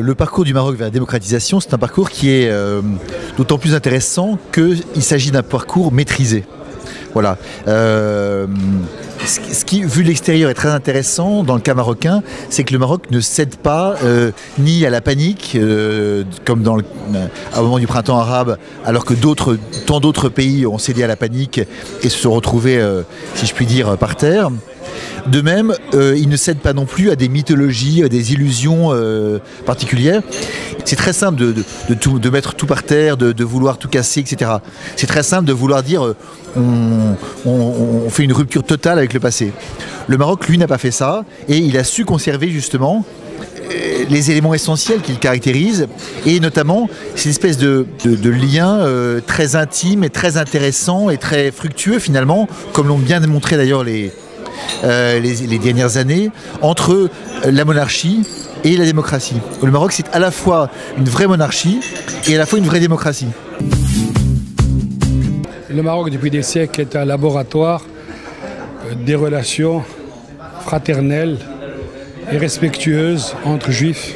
Le parcours du Maroc vers la démocratisation, c'est un parcours qui est d'autant plus intéressant qu'il s'agit d'un parcours maîtrisé. Voilà. Ce qui, vu de l'extérieur, est très intéressant dans le cas marocain, c'est que le Maroc ne cède pas ni à la panique, comme au moment du printemps arabe, alors que tant d'autres pays ont cédé à la panique et se sont retrouvés, si je puis dire, par terre. De même, il ne cède pas non plus à des mythologies, à des illusions particulières. C'est très simple de mettre tout par terre, de vouloir tout casser, etc. C'est très simple de vouloir dire on fait une rupture totale avec le passé. Le Maroc, lui, n'a pas fait ça et il a su conserver justement les éléments essentiels qui le caractérisent et notamment cette espèce de lien très intime et très intéressant et très fructueux finalement, comme l'ont bien démontré d'ailleurs les dernières années, entre la monarchie et la démocratie. Le Maroc, c'est à la fois une vraie monarchie et à la fois une vraie démocratie. Le Maroc, depuis des siècles, est un laboratoire des relations fraternelles et respectueuses entre juifs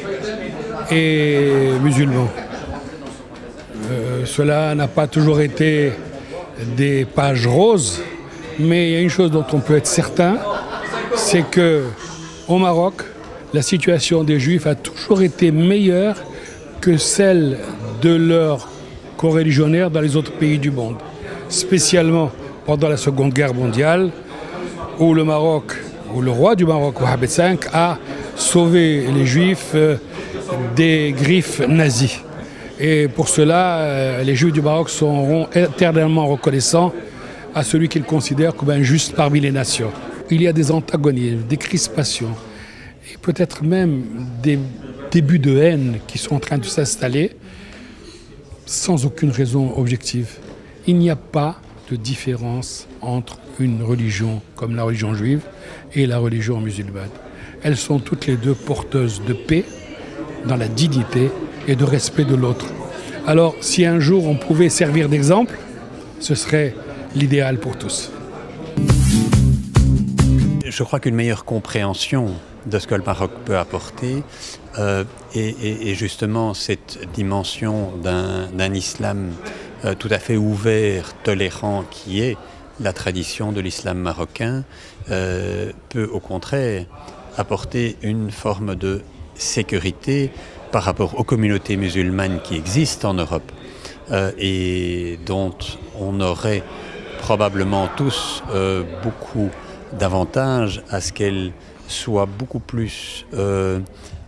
et musulmans. Cela n'a pas toujours été des pages roses, mais il y a une chose dont on peut être certain, c'est qu'au Maroc, la situation des Juifs a toujours été meilleure que celle de leurs coreligionnaires dans les autres pays du monde. Spécialement pendant la Seconde Guerre mondiale, où le roi du Maroc, Mohamed V, a sauvé les Juifs des griffes nazies. Et pour cela, les Juifs du Maroc seront éternellement reconnaissants à celui qu'ils considèrent comme un juste parmi les nations. Il y a des antagonismes, des crispations, et peut-être même des débuts de haine qui sont en train de s'installer sans aucune raison objective. Il n'y a pas de différence entre une religion comme la religion juive et la religion musulmane. Elles sont toutes les deux porteuses de paix, dans la dignité et de respect de l'autre. Alors, si un jour on pouvait servir d'exemple, ce serait l'idéal pour tous. Je crois qu'une meilleure compréhension de ce que le Maroc peut apporter est justement cette dimension d'un islam tout à fait ouvert, tolérant, qui est la tradition de l'islam marocain, peut au contraire apporter une forme de sécurité par rapport aux communautés musulmanes qui existent en Europe et dont on aurait probablement tous beaucoup d'avantages à ce qu'elles soient beaucoup plus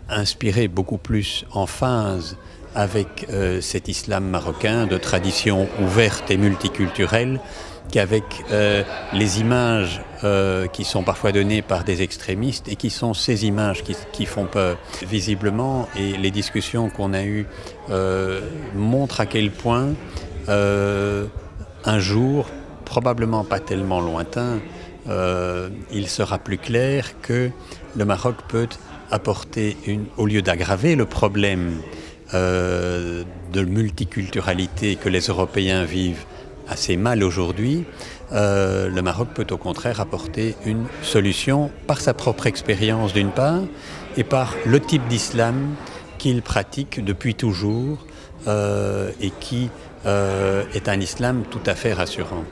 inspirées, beaucoup plus en phase avec cet islam marocain de tradition ouverte et multiculturelle qu'avec les images qui sont parfois données par des extrémistes et qui sont ces images qui font peur. Visiblement, et les discussions qu'on a eues montrent à quel point un jour, probablement pas tellement lointain, il sera plus clair que le Maroc peut apporter, au lieu d'aggraver le problème de multiculturalité que les Européens vivent assez mal aujourd'hui, le Maroc peut au contraire apporter une solution par sa propre expérience d'une part et par le type d'islam qu'il pratique depuis toujours et qui est un islam tout à fait rassurant.